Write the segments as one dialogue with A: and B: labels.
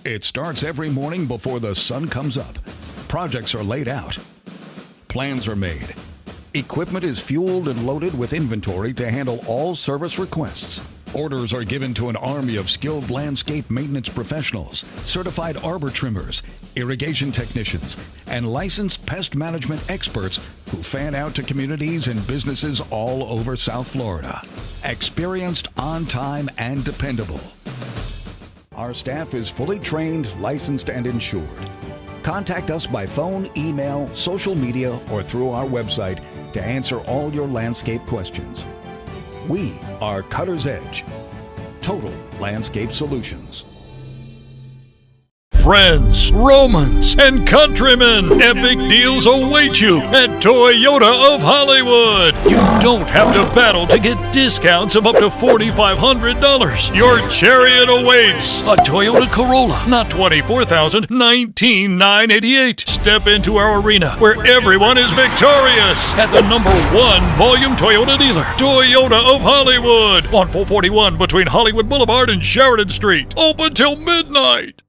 A: It starts every morning before the sun comes up. Projects are laid out. Plans are made. Equipment is fueled and loaded with inventory to handle all service requests. Orders are given to an army of skilled landscape maintenance professionals, certified arbor trimmers, irrigation technicians, and licensed pest management experts who fan out to communities and businesses all over South Florida. Experienced, on time, and dependable. Our staff is fully trained, licensed, and insured. Contact us by phone, email, social media, or through our website to answer all your landscape questions. We are Cutter's Edge. Total Landscape Solutions.
B: Friends, Romans, and countrymen, epic deals await you at Toyota of Hollywood. You don't have to battle to get discounts of up to $4,500. Your chariot awaits. A Toyota Corolla, not $24,000, $19,988. Step into our arena where everyone is victorious at the #1 volume Toyota dealer, Toyota of Hollywood, on 441 between Hollywood Boulevard and Sheridan Street. Open till midnight.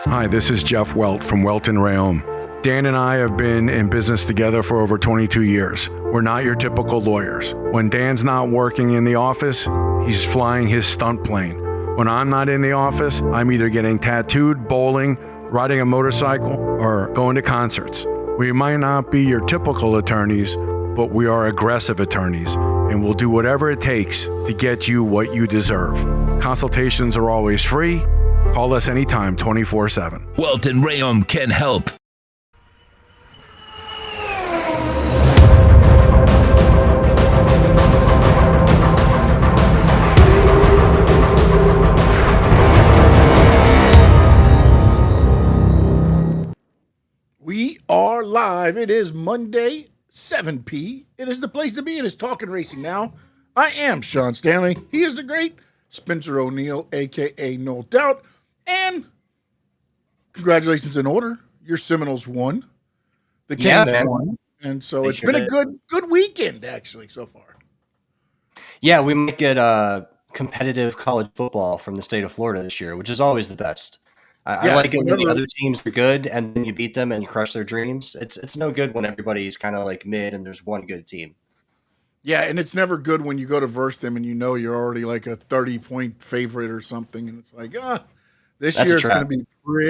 C: Hi, this is Jeff Welt from Welt and Rayom. Dan and I have been in business together for over 22 years. We're not your typical lawyers. When Dan's not working in the office, he's flying his stunt plane. When I'm not in the office, I'm either getting tattooed, bowling, riding a motorcycle, or going to concerts. We might not be your typical attorneys, but we are aggressive attorneys, and we'll do whatever it takes to get you what you deserve. Consultations are always free. Call us anytime, 24/7.
D: Welt and Rayom can help.
E: We are live. It is Monday, 7 p. It is the place to be. It is Talking Racing Now. I am Sean Stanley. He is the great Spencer O'Neill, a.k.a. No Doubt. And congratulations in order. Your Seminoles won. The Kings won. And so it's been a good weekend, actually, so far.
F: Yeah, we might get competitive college football from the state of Florida this year, which is always the best. I like it when the other teams are good and then you beat them and you crush their dreams. It's no good when everybody's kind of like mid and there's one good team.
E: Yeah, and it's never good when you go to verse them and you know you're already like a 30-point favorite or something. And it's like, this year it's going to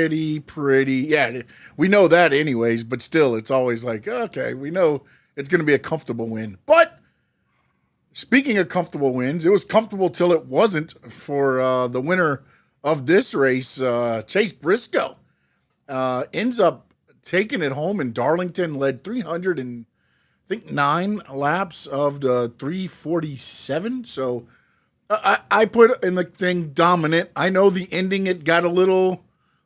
E: be pretty. Yeah, we know that anyways, but still, it's always like, okay, we know it's going to be a comfortable win. But speaking of comfortable wins, it was comfortable till it wasn't for the winner of this race, Chase Briscoe. Ends up taking it home in Darlington, led 309 laps of the 347. So I put in the thing dominant. I know the ending, it got a little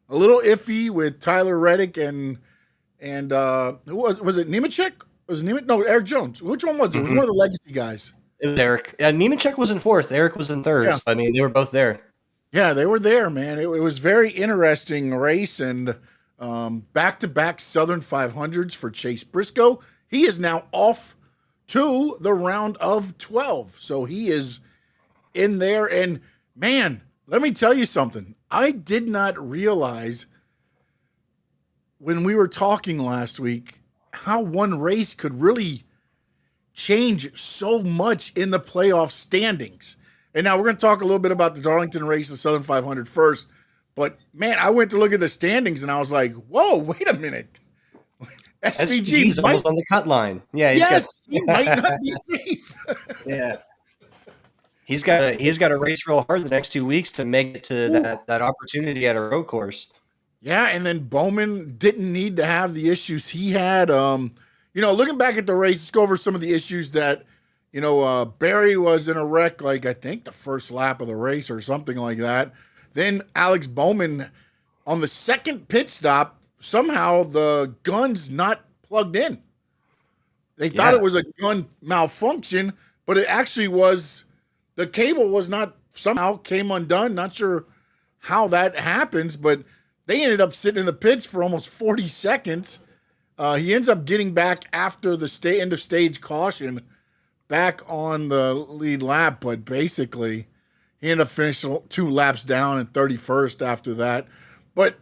E: iffy with Tyler Reddick and who was it Nemechek? Was it No, Eric Jones. Which one was it? It was one of the legacy guys.
F: It was Eric. Nemechek was in fourth. Eric was in third. Yeah. So, I mean, they were both there.
E: Yeah, they were there, man. It was very interesting race and back-to-back Southern 500s for Chase Briscoe. He is now off to the round of 12. So he is in there. And, man, let me tell you something. I did not realize when we were talking last week how one race could really change so much in the playoff standings. And now we're going to talk a little bit about the Darlington race, the Southern 500 first. But, man, I went to look at the standings, and I was like, whoa, wait a minute.
F: SVG's almost on the cut line. Yeah,
E: he might not be safe.
F: Yeah. He's got to race real hard the next 2 weeks to make it to that opportunity at a road course.
E: Yeah, and then Bowman didn't need to have the issues he had. Looking back at the race, let's go over some of the issues that, Barry was in a wreck, like I think the first lap of the race or something like that. Then Alex Bowman on the second pit stop, somehow the gun's not plugged in. They thought it was a gun malfunction, but it actually was, the cable was not somehow came undone. Not sure how that happens, but they ended up sitting in the pits for almost 40 seconds. He ends up getting back after the end of stage caution back on the lead lap, but basically he ended up finishing 2 laps down and 31st after that. But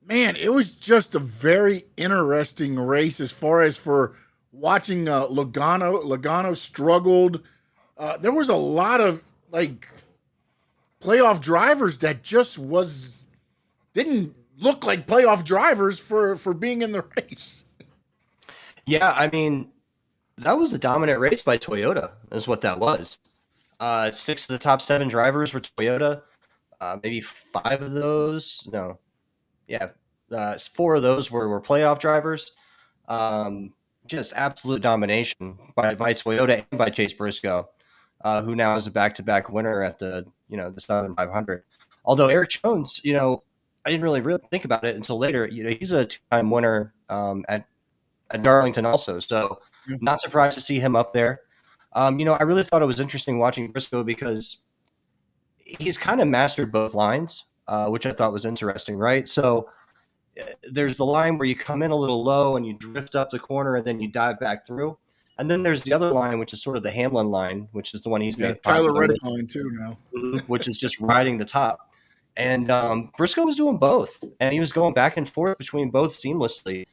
E: man, it was just a very interesting race as far as for watching Logano. Logano struggled. There was a lot of like playoff drivers that just didn't look like playoff drivers for being in the race.
F: Yeah, I mean, that was a dominant race by Toyota, is what that was. 6 of the top 7 drivers were Toyota. Maybe 5 of those. No. Yeah. 4 of those were playoff drivers. Just absolute domination by Toyota and by Chase Briscoe, who now is a back-to-back winner at the Southern 500. Although Eric Jones, I didn't really think about it until later. He's a 2-time winner at Darlington also. So not surprised to see him up there. I really thought it was interesting watching Briscoe because he's kind of mastered both lines, which I thought was interesting, right? So there's the line where you come in a little low and you drift up the corner and then you dive back through. And then there's the other line, which is sort of the Hamlin line, which is the one he's got.
E: Tyler Reddick line too now.
F: Which is just riding the top. And Briscoe was doing both. And he was going back and forth between both seamlessly,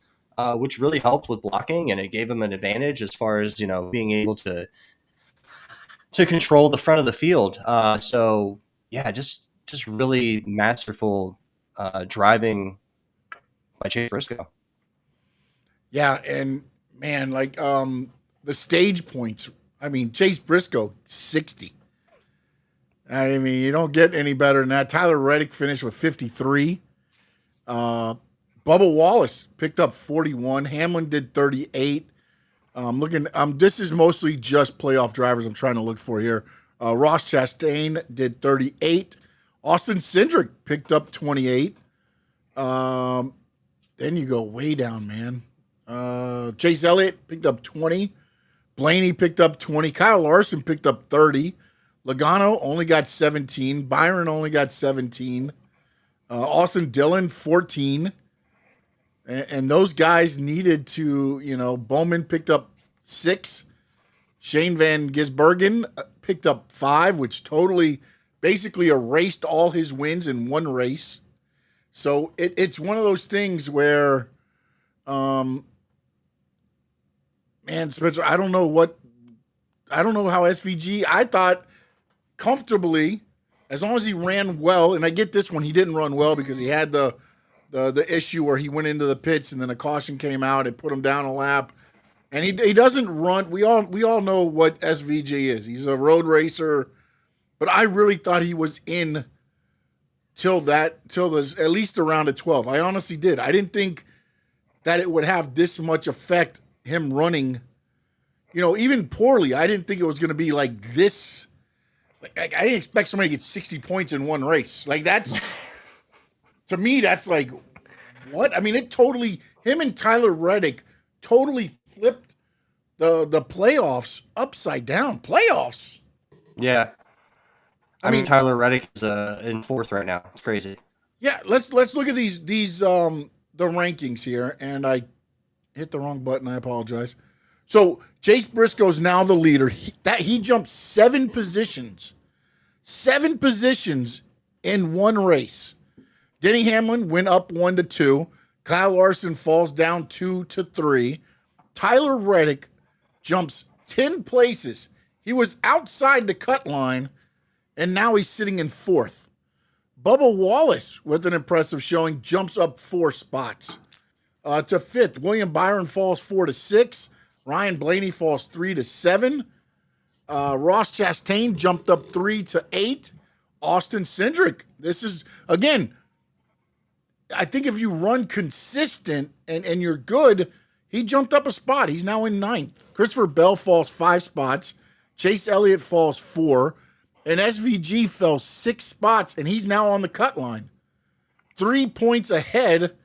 F: which really helped with blocking. And it gave him an advantage as far as, being able to control the front of the field. So, yeah, just really masterful driving by Chase Briscoe.
E: Yeah, and man, like the stage points. I mean, Chase Briscoe 60. I mean, you don't get any better than that. Tyler Reddick finished with 53. Bubba Wallace picked up 41. Hamlin did 38. This is mostly just playoff drivers I'm trying to look for here. Ross Chastain did 38. Austin Cindric picked up 28. Then you go way down, man. Chase Elliott picked up 20. Blaney picked up 20. Kyle Larson picked up 30. Logano only got 17. Byron only got 17. Austin Dillon, 14. And those guys needed to, Bowman picked up 6. Shane Van Gisbergen picked up 5, which totally basically erased all his wins in one race. So it's one of those things where, man, Spencer, I don't know how SVG, I thought comfortably, as long as he ran well, and I get this one, he didn't run well because he had the issue where he went into the pits and then a caution came out and put him down a lap. And he doesn't run. We all know what SVG is. He's a road racer, but I really thought he was in till at least around the 12. I honestly did. I didn't think that it would have this much effect, him running, even poorly. I didn't think it was going to be like this. Like, I didn't expect somebody to get 60 points in one race. Like, that's, to me, that's like, what? I mean, him and Tyler Reddick totally flipped the playoffs upside down. Playoffs.
F: Yeah. I mean, Tyler Reddick is in 4th right now. It's crazy.
E: Yeah, let's look at these the rankings here, and I hit the wrong button. I apologize. So Chase Briscoe is now the leader. He jumped 7 positions in one race. Denny Hamlin went up 1 to 2. Kyle Larson falls down 2 to 3. Tyler Reddick jumps 10 places. He was outside the cut line, and now he's sitting in 4th. Bubba Wallace, with an impressive showing, jumps up 4 spots to 5th. William Byron falls 4 to 6. Ryan Blaney falls 3 to 7. Ross Chastain jumped up 3 to 8. Austin Cindric. This is, again, I think if you run consistent and you're good, he jumped up a spot. He's now in 9th. Christopher Bell falls 5 spots. Chase Elliott falls 4. And SVG fell 6 spots, and he's now on the cut line. 3 points ahead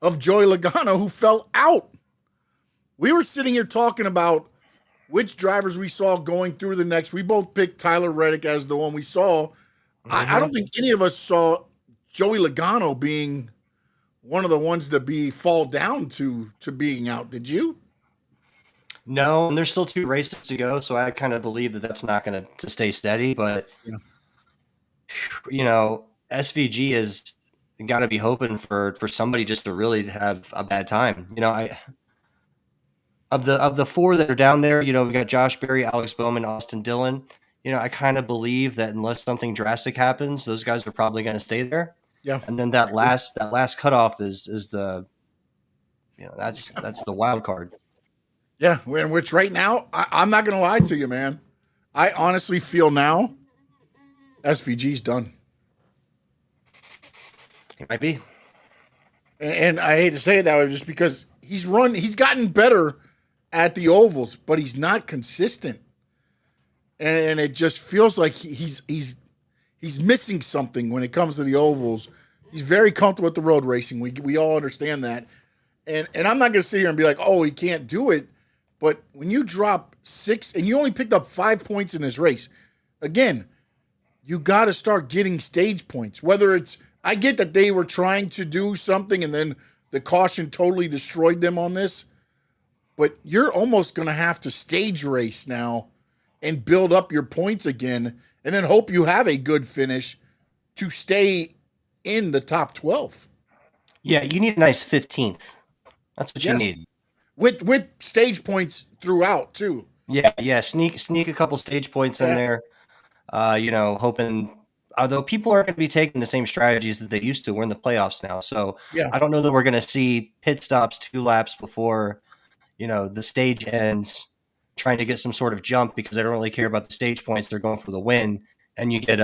E: of Joey Logano, who fell out. We were sitting here talking about which drivers we saw going through the next. We both picked Tyler Reddick as the one we saw. I don't think any of us saw Joey Logano being one of the ones to fall down to being out. Did you?
F: No, and there's still 2 races to go, so I kind of believe that that's not going to stay steady. But
E: Yeah.
F: SVG has got to be hoping for somebody just to really have a bad time. Of the 4 that are down there, we got Josh Berry, Alex Bowman, Austin Dillon. I kind of believe that unless something drastic happens, those guys are probably going to stay there.
E: Yeah.
F: And then that last cutoff is the that's the wild card.
E: Yeah, which right now, I'm not going to lie to you, man. I honestly feel now SVG's done.
F: It might be.
E: And I hate to say it that way just because he's gotten better at the ovals, but he's not consistent. And it just feels like he's missing something when it comes to the ovals. He's very comfortable with the road racing. We all understand that. And I'm not going to sit here and be like, oh, he can't do it. But when you drop 6 and you only picked up 5 points in this race, again, you got to start getting stage points. Whether it's, I get that they were trying to do something and then the caution totally destroyed them on this, but you're almost going to have to stage race now and build up your points again and then hope you have a good finish to stay in the top 12.
F: Yeah, you need a nice 15th. That's what you need.
E: With stage points throughout too.
F: Yeah. Sneak a couple stage points in there. Hoping. Although people aren't going to be taking the same strategies that they used to. We're in the playoffs now, so I don't know that we're going to see pit stops 2 laps before the stage ends, trying to get some sort of jump because they don't really care about the stage points. They're going for the win, and you get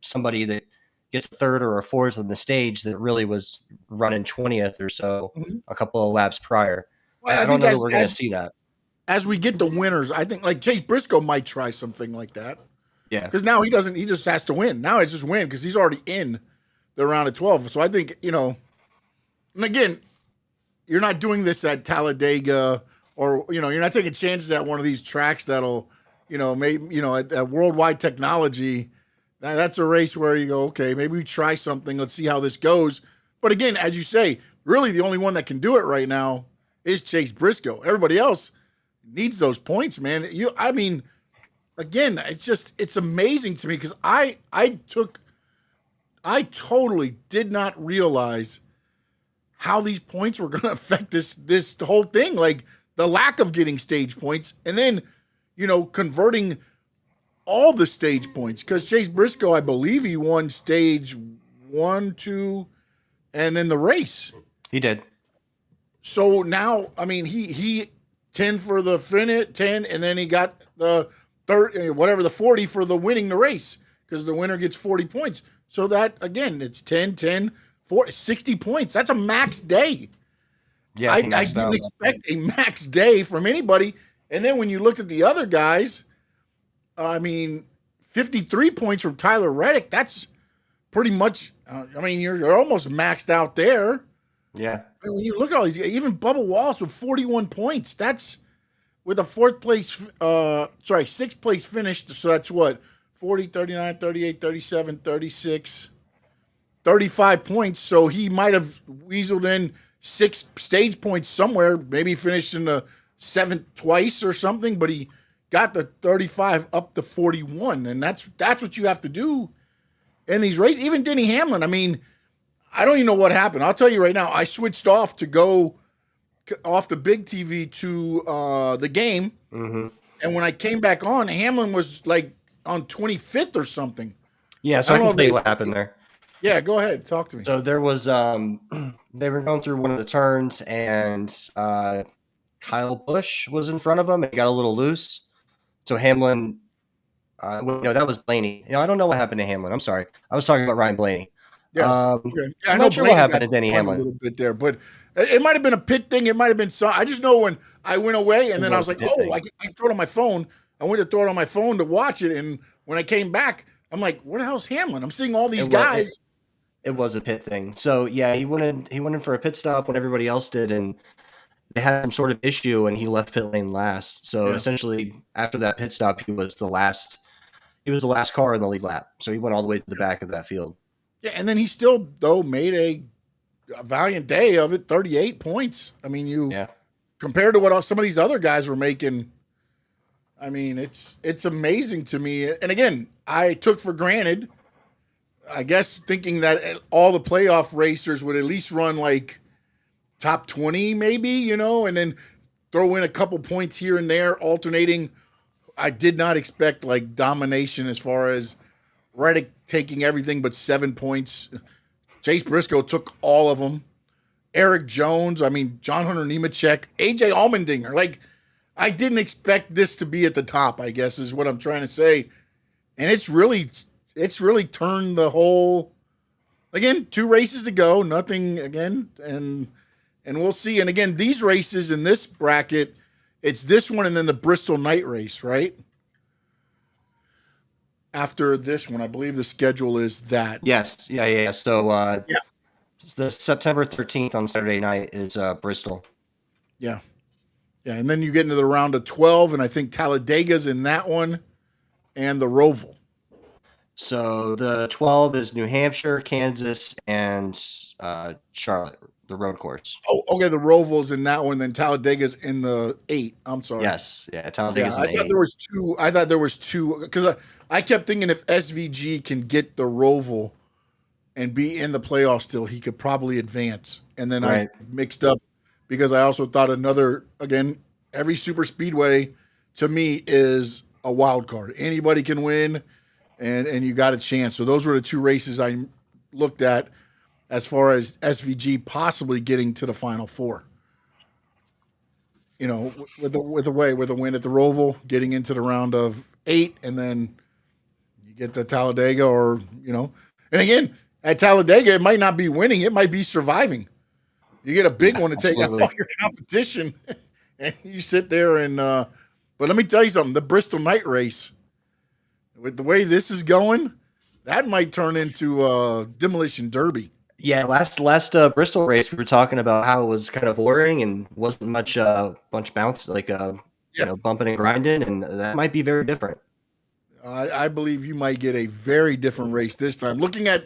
F: somebody that gets a 3rd or a 4th on the stage that really was running 20th or so a couple of laps prior.
E: Well,
F: I don't know that we're going to see that.
E: As we get the winners, I think like Chase Briscoe might try something like that.
F: Yeah.
E: Because now he just has to win. Now it's just win because he's already in the round of 12. So I think, and again, you're not doing this at Talladega or, you're not taking chances at one of these tracks that'll, at Worldwide Technology. That's a race where you go, okay, maybe we try something. Let's see how this goes. But again, as you say, really the only one that can do it right now is Chase Briscoe. Everybody else needs those points, man. Again, it's amazing to me because I totally did not realize how these points were going to affect this whole thing. Like the lack of getting stage points and then, converting all the stage points because Chase Briscoe, I believe he won stage 1, 2, and then the race.
F: He did.
E: So now, he 10 for the finish, 10, and then he got the 30, whatever, the 40 for the winning the race because the winner gets 40 points. So that, again, it's 10, 10, 40, 60 points. That's a max day.
F: Yeah,
E: I didn't expect a max day from anybody. And then when you looked at the other guys, 53 points from Tyler Reddick, that's pretty much, you're almost maxed out there.
F: Yeah.
E: When you look at all these guys, even Bubba Wallace with 41 points, that's with a 6th place finish. So that's what, 40, 39, 38, 37, 36, 35 points. So he might have weaseled in 6 stage points somewhere, maybe finished in the 7th twice or something, but he got the 35 up to 41. And that's what you have to do in these races. Even Denny Hamlin, I don't even know what happened. I'll tell you right now, I switched off to go off the big TV to the game. Mm-hmm. And when I came back on, Hamlin was like on 25th or something.
F: Yeah, so I can tell you what happened there.
E: Yeah, go ahead. Talk to me.
F: So there was, they were going through one of the turns and Kyle Busch was in front of him and he got a little loose. So Hamlin, that was Blaney. I don't know what happened to Hamlin. I'm sorry. I was talking about Ryan Blaney.
E: Yeah,
F: I'm not sure what happened to Denny Hamlin.
E: A little bit there, but it might have been a pit thing. It might have been some. I just know when I went away and then I was like, I throw it on my phone. I went to throw it on my phone to watch it, and when I came back, I'm like, where the hell's Hamlin? I'm seeing all these guys.
F: It was a pit thing. So yeah, he went in for a pit stop when everybody else did, and they had some sort of issue, and he left pit lane last. So essentially, after that pit stop, he was the last He was the last car in the lead lap, so he went all the way to the back of that field.
E: Yeah, and then he still though made a valiant day of it. 38 points. I mean, compared to what some of these other guys were making. I mean, it's amazing to me. And again, I took for granted, I guess, thinking that all the playoff racers would at least run like top 20 maybe, and then throw in a couple points here and there, alternating. I did not expect like domination as far as Reddick taking everything but 7 points. Chase Briscoe took all of them. Eric Jones, John Hunter Nemechek, AJ Allmendinger. Like, I didn't expect this to be at the top, I guess, is what I'm trying to say. And it's really turned the whole, again, 2 races to go, nothing again, and we'll see. And again, these races in this bracket, it's this one and then the Bristol night race, right? After this one, I believe the schedule is that.
F: Yes. Yeah. So the September 13th on Saturday night is Bristol.
E: Yeah. Yeah, and then you get into the round of 12, and I think Talladega's in that one, and the Roval.
F: So the 12 is New Hampshire, Kansas, and Charlotte, the road course.
E: Oh, okay, the Roval's in that one, then Talladega's in the 8. I'm sorry.
F: Yes, Talladega's in the 8.
E: I thought there was two, because I kept thinking if SVG can get the Roval and be in the playoffs still, he could probably advance. And then I mixed up, because I also thought again, every super speedway to me is a wild card. Anybody can win, and you got a chance. So those were the 2 races I looked at as far as SVG possibly getting to the Final Four. With a win at the Roval, getting into the round of 8, and then you get to Talladega, and again, at Talladega, it might not be winning, it might be surviving. You get a big one to take out all your competition, and you sit there and but let me tell you something, the Bristol night race, with the way this is going, that might turn into a demolition derby.
F: Yeah, last Bristol race, we were talking about how it was kind of boring and wasn't much bounce, bumping and grinding, and that might be very different.
E: I believe you might get a very different race this time. Looking at,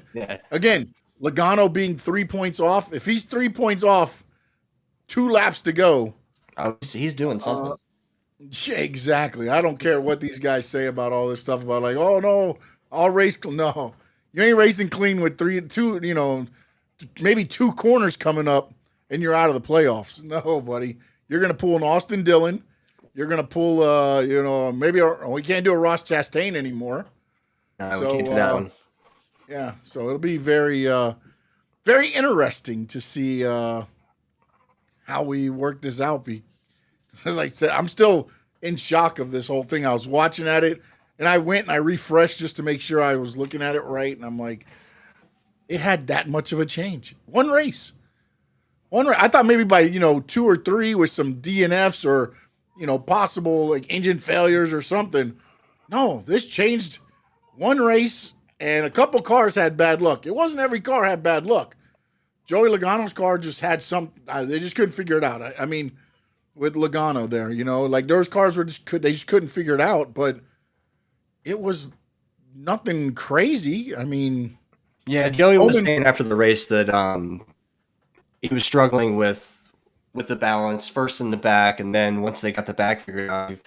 E: again, Logano being 3 points off. If he's 3 points off, 2 laps to go.
F: He's doing something.
E: Yeah, exactly. I don't care what these guys say about all this stuff about like, oh no, I'll race. No, you ain't racing clean with maybe 2 corners coming up and you're out of the playoffs. No, buddy. You're going to pull an Austin Dillon. You're going to pull, maybe we can't do a Ross Chastain anymore.
F: No, we can't do that one.
E: Yeah, so it'll be very, very interesting to see how we work this out. As I said, I'm still in shock of this whole thing. I was watching at it, and I went and I refreshed just to make sure I was looking at it right, and I'm like, it had that much of a change. One race. I thought maybe by 2 or 3 with some DNFs or possible like engine failures or something. No, this changed one race. And a couple cars had bad luck. It wasn't every car had bad luck. Joey Logano's car just had they just couldn't figure it out. I mean, with Logano there, like those cars they just couldn't figure it out, but it was nothing crazy. I mean,
F: yeah, Joey was saying after the race that he was struggling with the balance first in the back, and then once they got the back figured out,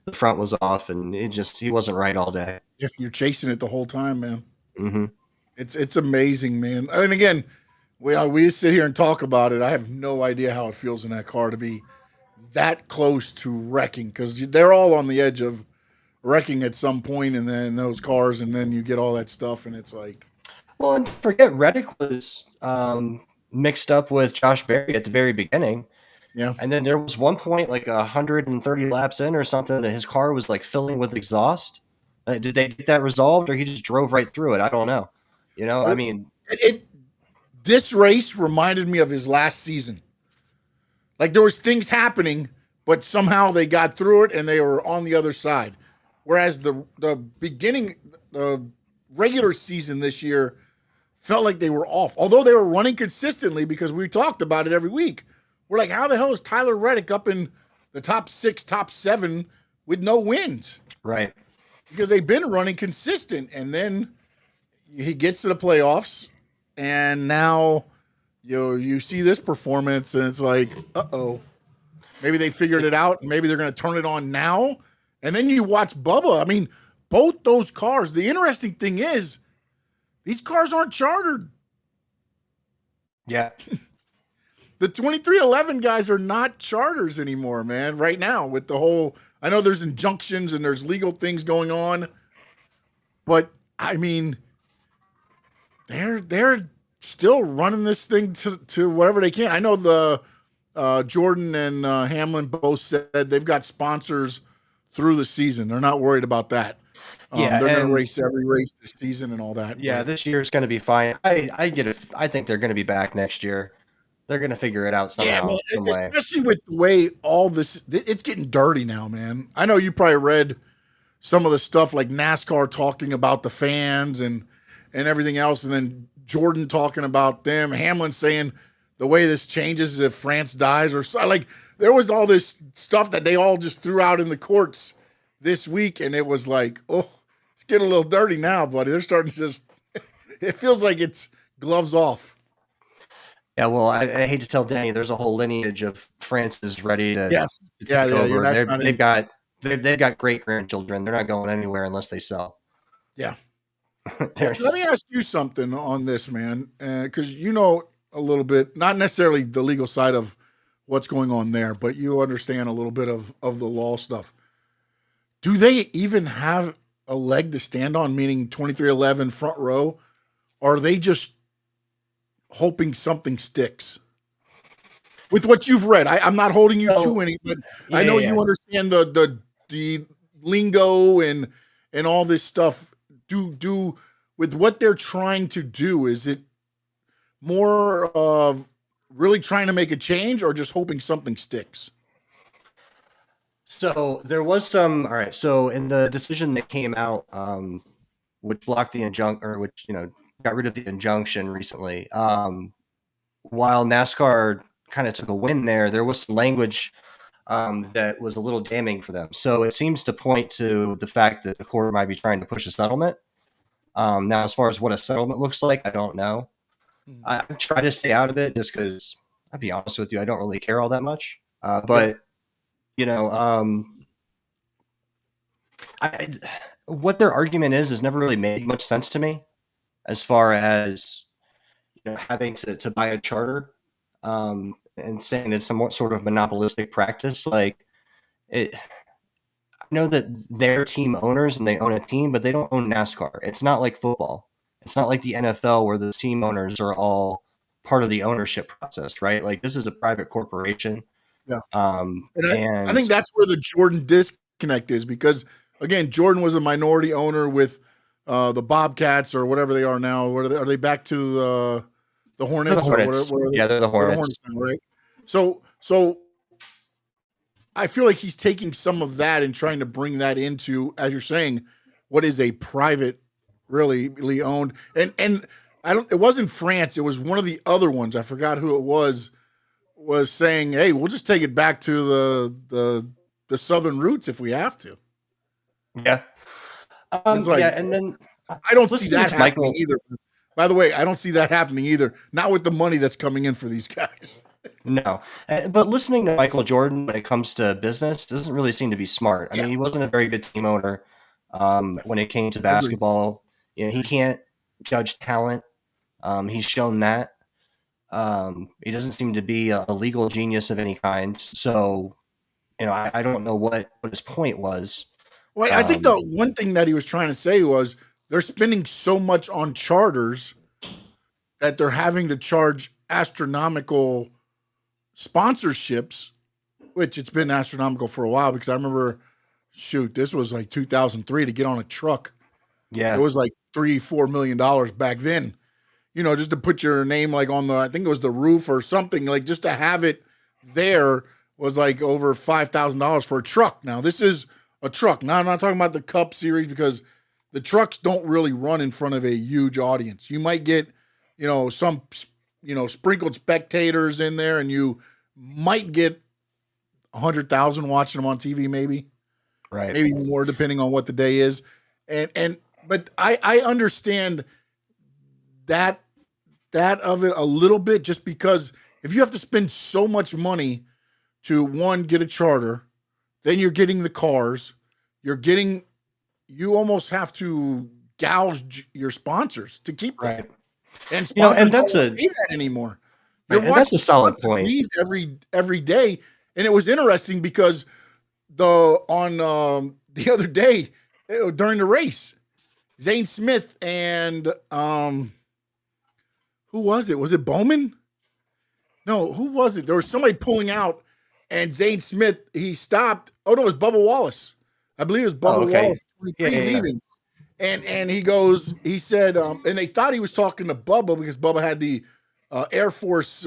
F: the front was off, and he wasn't right all day.
E: Yeah, you're chasing it the whole time, man.
F: Mm-hmm.
E: It's amazing, man. I mean, again, we sit here and talk about it. I have no idea how it feels in that car to be that close to wrecking, because they're all on the edge of wrecking at some point, and then those cars, and then you get all that stuff, and it's like.
F: Well, and forget Reddick was mixed up with Josh Berry at the very beginning.
E: Yeah.
F: And then there was one point, like 130 laps in or something, that his car was like filling with exhaust. Did they get that resolved, or he just drove right through it? I don't know. I mean,
E: this race reminded me of his last season. Like there was things happening, but somehow they got through it and they were on the other side. Whereas the beginning, the regular season this year felt like they were off, although they were running consistently, because we talked about it every week. We're like, how the hell is Tyler Reddick up in the top 6, top 7 with no wins?
F: Right.
E: because they've been running consistent, and then he gets to the playoffs, and now you see this performance, and it's like, uh-oh, maybe they figured it out, and maybe they're going to turn it on now. And then you watch Bubba. I mean, both those cars. The interesting thing is, these cars aren't chartered.
F: Yeah.
E: The 2311 guys are not charters anymore, man. Right now, with the whole, I know there's injunctions and there's legal things going on, but I mean, they're still running this thing to whatever they can. I know the Jordan and Hamlin both said they've got sponsors through the season. They're not worried about that. They're going to race every race this season and all that.
F: Yeah, this year is going to be fine. I get it. I think they're going to be back next year. They're going to figure it out somehow.
E: Yeah, man, especially with the way all this, it's getting dirty now, man. I know you probably read some of the stuff like NASCAR talking about the fans and everything else, and then Jordan talking about them. Hamlin saying the way this changes if France dies or so. Like, there was all this stuff that they all just threw out in the courts this week, and it was like, oh, it's getting a little dirty now, buddy. They're starting to just – it feels like it's gloves off.
F: Yeah, well, I hate to tell Denny, there's a whole lineage of France's ready to
E: take over.
F: They've got great grandchildren. They're not going anywhere unless they sell.
E: Yeah. Let me ask you something on this, man, because you know a little bit, not necessarily the legal side of what's going on there, but you understand a little bit of the law stuff. Do they even have a leg to stand on, meaning 2311 front row? Or are they just hoping something sticks? With what you've read, I'm not holding you to any, but I know you understand the lingo and all this stuff. Do with what they're trying to do, is it more of really trying to make a change or just hoping something sticks?
F: So there was some. All right. So in the decision that came out, which blocked the injunction, or which got rid of the injunction recently, while NASCAR kind of took a win there was some language that was a little damning for them. So it seems to point to the fact that the court might be trying to push a settlement. Now, as far as what a settlement looks like, I don't know. I try to stay out of it just because, I'll be honest with you, I don't really care all that much. But what their argument is never really made much sense to me, as far as having to buy a charter and saying that it's somewhat sort of monopolistic practice. Like, I know that they're team owners and they own a team, but they don't own NASCAR. It's not like football. It's not like the NFL where the team owners are all part of the ownership process, right? Like, this is a private corporation.
E: Yeah. And I think that's where the Jordan disconnect is, because again, Jordan was a minority owner with the Bobcats or whatever they are now. What are they? Are they back to the Hornets?
F: The Hornets. They're the Hornets.
E: Now, right? So I feel like he's taking some of that and trying to bring that into, as you're saying, what is a private, really owned. And it wasn't France. It was one of the other ones. I forgot who it was saying, hey, we'll just take it back to the Southern roots if we have to.
F: Yeah.
E: It's like,
F: and then
E: I don't see that happening either. By the way, I don't see that happening either. Not with the money that's coming in for these guys.
F: No. But listening to Michael Jordan when it comes to business doesn't really seem to be smart. I mean, he wasn't a very good team owner when it came to basketball. He can't judge talent. He's shown that. He doesn't seem to be a legal genius of any kind. So, I don't know what his point was.
E: Well, I think the one thing that he was trying to say was they're spending so much on charters that they're having to charge astronomical sponsorships, which it's been astronomical for a while, because I remember, this was like 2003 to get on a truck.
F: Yeah.
E: It was like $3-4 million back then, just to put your name like on I think it was the roof or something, like just to have it there was like over $5,000 for a truck. Now this is a truck. Now I'm not talking about the Cup Series, because the trucks don't really run in front of a huge audience. You might get, some, sprinkled spectators in there, and you might get 100,000 watching them on TV, maybe.
F: Right.
E: Maybe more, depending on what the day is. But I understand that of it a little bit, just because if you have to spend so much money to, one, get a charter, then you're getting the cars, you almost have to gouge your sponsors to keep them.
F: Right.
E: And sponsors
F: and that's
E: don't pay that anymore.
F: and that's a solid point.
E: Leave every day, and it was interesting because the other day during the race, Zane Smith and who was it? Was it Bowman? No, who was it? There was somebody pulling out, and Zane Smith, he stopped. Oh no, it was Bubba Wallace. I believe it was Bubba Wallace. Leaving. And he said, and they thought he was talking to Bubba because Bubba had the Air Force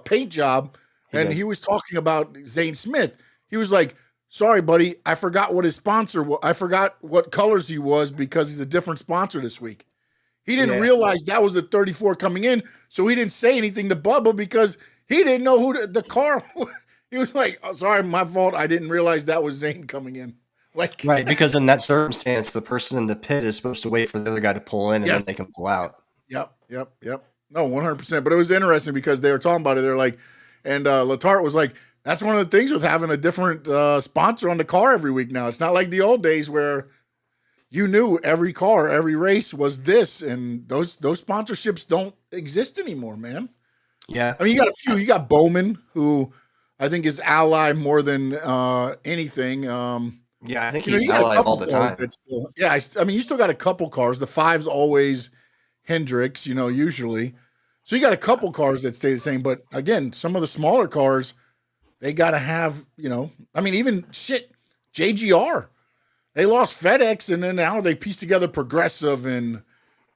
E: paint job, and he was talking about Zane Smith. He was like, "Sorry, buddy, I forgot what his sponsor was. I forgot what colors he was because he's a different sponsor this week." He didn't realize that was the 34 coming in, so he didn't say anything to Bubba because he didn't know who the car. He was like, "Oh, sorry, my fault. I didn't realize that was Zane coming in." Like,
F: right, because in that circumstance, the person in the pit is supposed to wait for the other guy to pull in, and then they can pull out.
E: Yep. No, 100%. But it was interesting because they were talking about it. They're like, and Letarte was like, "That's one of the things with having a different sponsor on the car every week now. It's not like the old days where you knew every car, every race was this, and those sponsorships don't exist anymore, man."
F: Yeah,
E: I mean, you got a few. You got Bowman, who I think is Ally more than anything.
F: I think he's Ally all the time.
E: I mean, you still got a couple cars. The 5's always Hendricks, usually. So you got a couple cars that stay the same. But again, some of the smaller cars, they got to have, I mean, even JGR. They lost FedEx, and then now they pieced together Progressive and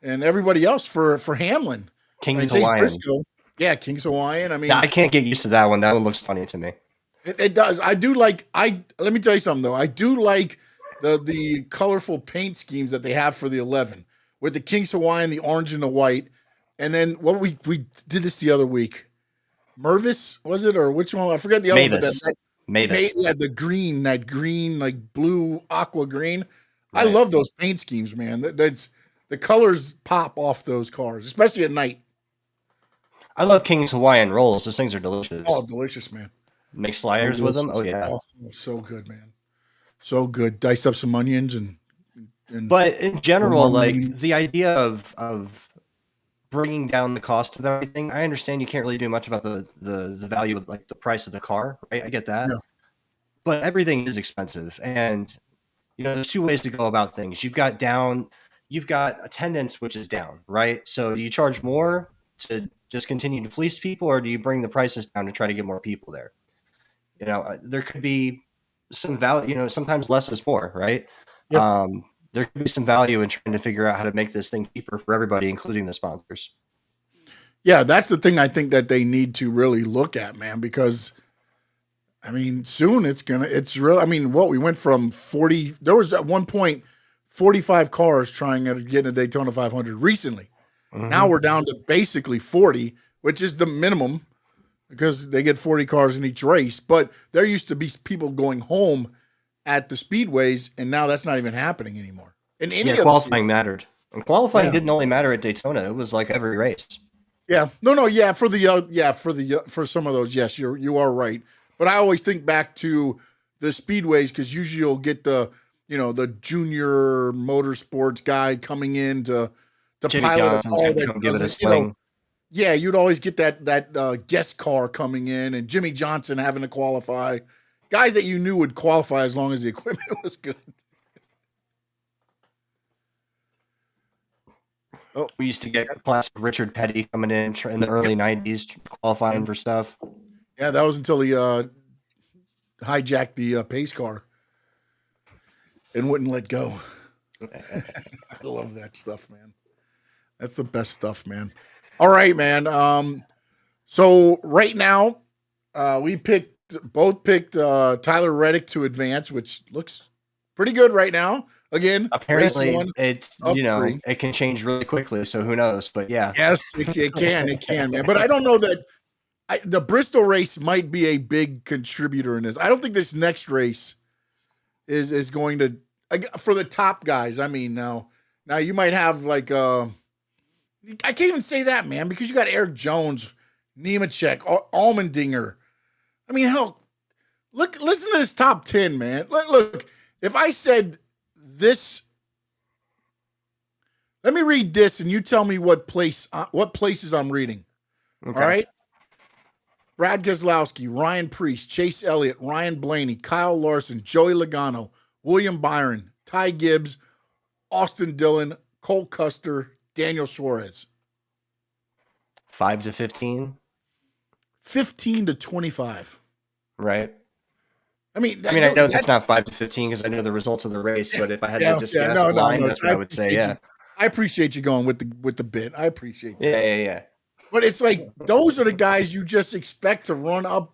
E: everybody else for Hamlin.
F: King's Hawaiian.
E: Briscoe. Yeah, King's Hawaiian. I mean,
F: I can't get used to that one. That one looks funny to me.
E: It does. I do like. Let me tell you something though. I do like the colorful paint schemes that they have for the 11 with the King's Hawaiian, the orange and the white, and then what we did this the other week. Mervis, was it, or which one? I forget the other one.
F: Mavis.
E: Yeah, that green, like blue aqua green. Right. I love those paint schemes, man. That's the colors pop off those cars, especially at night.
F: I love King's Hawaiian rolls. Those things are delicious.
E: Oh, delicious, man.
F: Make sliders with them. Oh yeah.
E: Oh, so good, man. So good. Dice up some onions and
F: but in general, like the idea of bringing down the cost of everything, I understand you can't really do much about the value of like the price of the car, right? I get that. Yeah. But everything is expensive, and there's two ways to go about things. You've got attendance, which is down, right? So do you charge more to just continue to fleece people, or do you bring the prices down to try to get more people there? There could be some value, sometimes less is more, right? Yep. There could be some value in trying to figure out how to make this thing cheaper for everybody, including the sponsors.
E: Yeah, that's the thing I think that they need to really look at, man, because I mean, soon it's real. I mean, we went from 40, there was at one point 45 cars trying to get a Daytona 500 recently. Mm-hmm. Now we're down to basically 40, which is the minimum, because they get 40 cars in each race. But there used to be people going home at the speedways, and now that's not even happening anymore. And
F: qualifying mattered. And qualifying didn't only matter at Daytona. It was like every race.
E: Yeah. For some of those, yes, you are right. But I always think back to the speedways, because usually you'll get the junior motorsports guy coming in to pilot a car that give it a swing. You'd always get that guest car coming in, and Jimmy Johnson having to qualify. Guys that you knew would qualify as long as the equipment was good.
F: Oh, we used to get classic Richard Petty coming in the early 90s qualifying for stuff.
E: Yeah, that was until he hijacked the pace car and wouldn't let go. I love that stuff, man. That's the best stuff, man. All right, man. So right now, we both picked Tyler Reddick to advance, which looks pretty good right now. Again,
F: apparently it's it can change really quickly, so who knows? But yeah,
E: yes, it can, man. But I don't know that the Bristol race might be a big contributor in this. I don't think this next race is going to. like for the top guys. I mean, now you might have like I can't even say that, man, because you got Eric Jones, Nemechek, Allmendinger. I mean, hell, listen to this top 10, man. Look, if I said this, let me read this, and you tell me what places I'm reading. Okay. All right. Brad Keselowski, Ryan Preece, Chase Elliott, Ryan Blaney, Kyle Larson, Joey Logano, William Byron, Ty Gibbs, Austin Dillon, Cole Custer, Daniel Suarez.
F: 5 to 15?
E: 15 to 25.
F: Right.
E: I mean,
F: I know that's not 5 to 15 because I know the results of the race, but if I had to just guess a line, that's what I would say, yeah.
E: I appreciate you going with the bit. I appreciate that.
F: Yeah.
E: But it's like those are the guys you just expect to run up,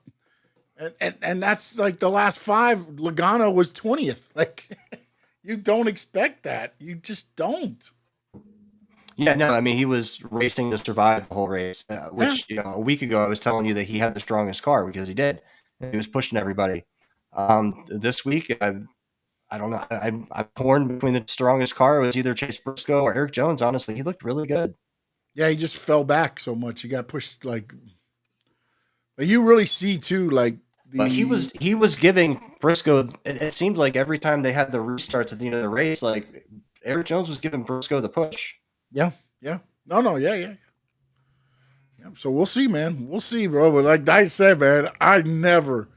E: and that's like the last 5. Logano was 20th. Like you don't expect that. You just don't.
F: Yeah, no, I mean he was racing to survive the whole race, which a week ago I was telling you that he had the strongest car because he did. He was pushing everybody. This week I don't know. I'm torn between the strongest car. It was either Chase Briscoe or Eric Jones. Honestly, he looked really good.
E: Yeah, he just fell back so much. He got pushed like. But you really see too, like
F: But he was giving Briscoe. It seemed like every time they had the restarts at the end of the race, like Eric Jones was giving Briscoe the push.
E: Yeah. No, yeah. So we'll see, man. We'll see, bro. But like I said, man, I never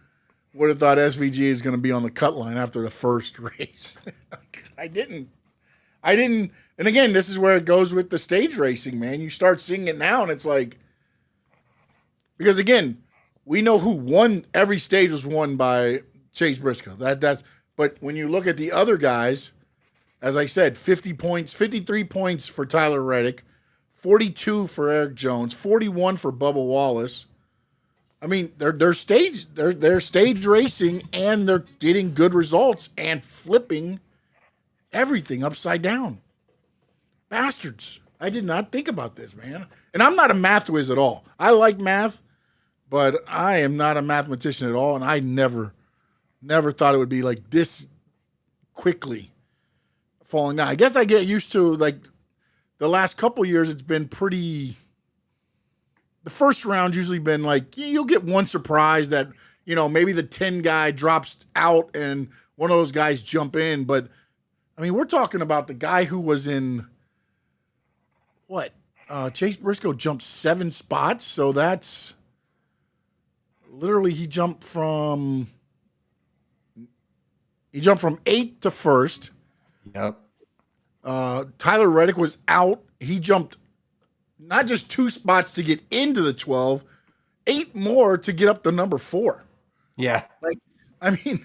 E: would have thought SVG is going to be on the cut line after the first race. I didn't. And again, this is where it goes with the stage racing, man. You start seeing it now, and it's like, because again, we know who won. Every stage was won by Chase Briscoe. But when you look at the other guys, as I said, 50 points, 53 points for Tyler Reddick, 42 for Eric Jones, 41 for Bubba Wallace. I mean, they're stage racing, and they're getting good results and flipping everything upside down. Bastards. I did not think about this, man. And I'm not a math whiz at all. I like math, but I am not a mathematician at all, and I never thought it would be like this quickly falling down. I guess I get used to, like, the last couple years it's been pretty. The first round's usually been like, you'll get one surprise that, maybe the 10 guy drops out and one of those guys jump in. But, I mean, we're talking about the guy who was in, Chase Briscoe jumped 7 spots. So that's literally he jumped from 8th to 1st.
F: Yep.
E: Tyler Reddick was out. He jumped not just 2 spots to get into the 12, 8 more to get up to number 4.
F: Yeah.
E: Like, I mean,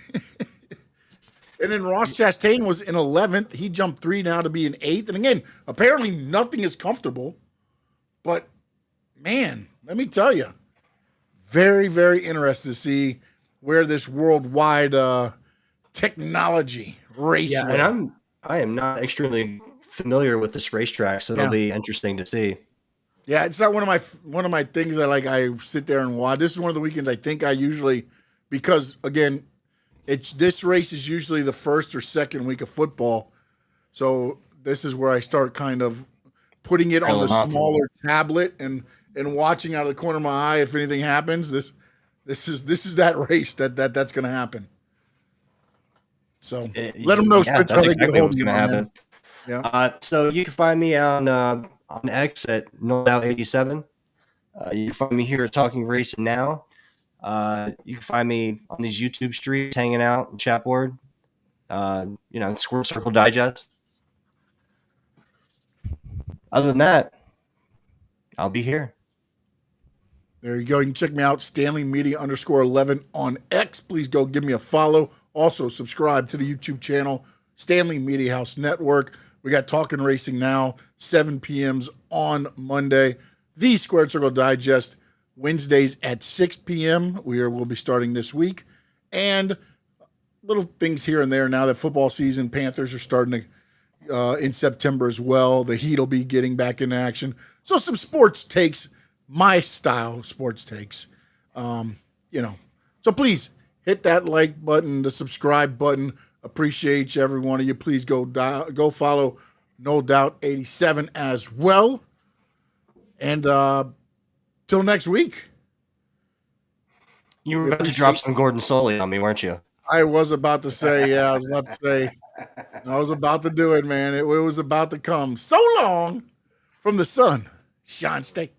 E: and then Ross Chastain was in 11th. He jumped 3 now to be in 8th. And again, apparently nothing is comfortable. But, man, let me tell you, very, very interested to see where this worldwide technology race.
F: Yeah, and I am not extremely familiar with this racetrack, so it'll be interesting to see.
E: Yeah, it's not one of my things that I sit there and watch. This is one of the weekends I think I usually, because again, this race is usually the first or second week of football, so this is where I start kind of putting it on the smaller tablet and watching out of the corner of my eye if anything happens. This is that race that's going to happen. So let them know.
F: Yeah, that's exactly what's going to happen.
E: Yeah.
F: So you can find me on X at NoDoubt87. You can find me here at Talking Racing Now. You can find me on these YouTube streets hanging out in chat board. Squirrel Circle Digest. Other than that, I'll be here.
E: There you go. You can check me out, Stanley Media _11 on X. Please go give me a follow. Also, subscribe to the YouTube channel, Stanley Media House Network. We got Talking Racing Now, 7 p.m. on Monday. The Squared Circle Digest, Wednesdays at 6 p.m. We'll be starting this week. And little things here and there now that football season, Panthers are starting to in September as well. The Heat will be getting back in action. So some sports takes, my style sports takes. So please hit that like button, the subscribe button. Appreciate every one of you. Please go follow No Doubt 87 as well. And till next week.
F: You were about to drop some Gordon Soley on me, weren't you?
E: I was about to say, yeah, I was about to do it, man. It was about to come. So long from the sun, Sean State.